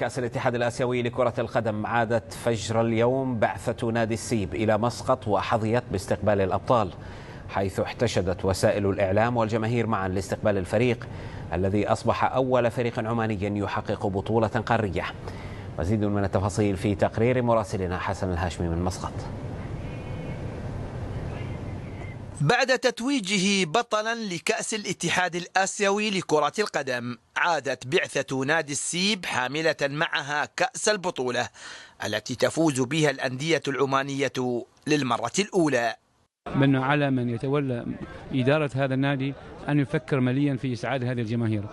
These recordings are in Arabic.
كأس الاتحاد الآسيوي لكرة القدم عادت فجر اليوم بعثة نادي السيب إلى مسقط وحظيت باستقبال الأبطال، حيث احتشدت وسائل الإعلام والجماهير معا لاستقبال الفريق الذي أصبح أول فريق عماني يحقق بطولة قارية. مزيد من التفاصيل في تقرير مراسلنا حسن الهاشمي من مسقط. بعد تتويجه بطلا لكأس الاتحاد الآسيوي لكرة القدم، عادت بعثة نادي السيب حاملة معها كأس البطولة التي تفوز بها الأندية العمانية للمرة الأولى. منه على من يتولى إدارة هذا النادي أن يفكر مليا في إسعاد هذه الجماهير.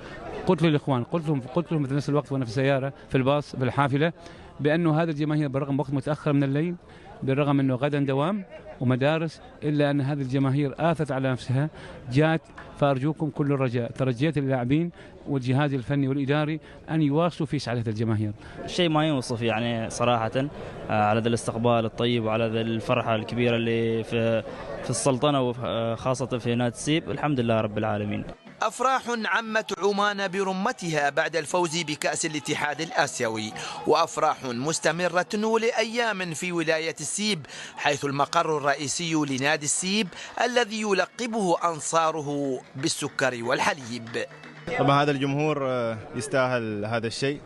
قلت للإخوان، قلت لهم في نفس الوقت وأنا في السيارة في الباص في الحافلة بأنه هذا الجماهير بالرغم وقت متأخر من الليل، بالرغم أنه غدا دوام ومدارس، إلا أن هذه الجماهير آثت على نفسها جات. فأرجوكم كل الرجاء، ترجيت اللاعبين والجهاز الفني والإداري أن يواصلوا في إسعاد الجماهير. شيء ما يوصف يعني صراحة، على ذا الاستقبال الطيب وعلى ذا الفرحة الكبيرة اللي في السلطنة وخاصة في نادي السيب. الحمد لله رب العالمين. أفراح عمت عمان برمتها بعد الفوز بكأس الاتحاد الآسيوي، وأفراح مستمرة ولأيام في ولاية السيب، حيث المقر الرئيسي لنادي السيب الذي يلقبه أنصاره بالسكر والحليب. طبعا هذا الجمهور يستاهل هذا الشيء،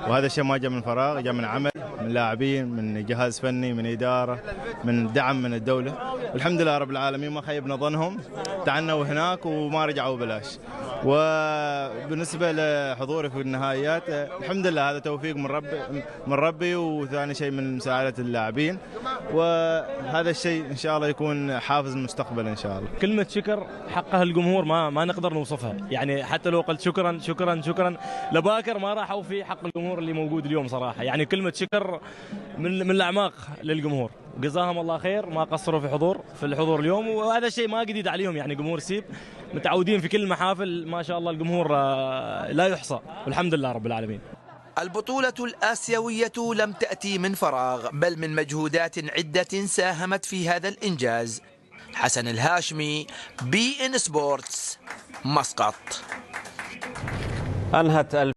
وهذا الشيء ما جاء من فراغ، جاء من عمل، من لاعبين، من جهاز فني، من إدارة، من دعم من الدولة. والحمد لله رب العالمين ما خيبنا ظنهم، تعنوا هناك وما رجعوا بلاش. وبالنسبة لحضوري في النهائيات الحمد لله هذا توفيق من ربي، وثاني شيء من مساعدة اللاعبين، وهذا الشيء إن شاء الله يكون حافز المستقبل إن شاء الله. كلمة شكر حقها الجمهور ما نقدر نوصفها، يعني حتى لو قلت شكرا شكرا شكرا لباكر ما راح أوفي حق الجمهور اللي موجود اليوم صراحة. يعني كلمة شكر من الأعماق للجمهور، جزاهم الله خير، ما قصروا في الحضور اليوم، وهذا الشيء ما جديد عليهم. يعني جمهور سيب متعودين في كل المحافل ما شاء الله، الجمهور لا يحصى، والحمد لله رب العالمين. البطولة الآسيوية لم تأتي من فراغ، بل من مجهودات عدة ساهمت في هذا الإنجاز. حسن الهاشمي، BN سبورتس، مسقط. أنهت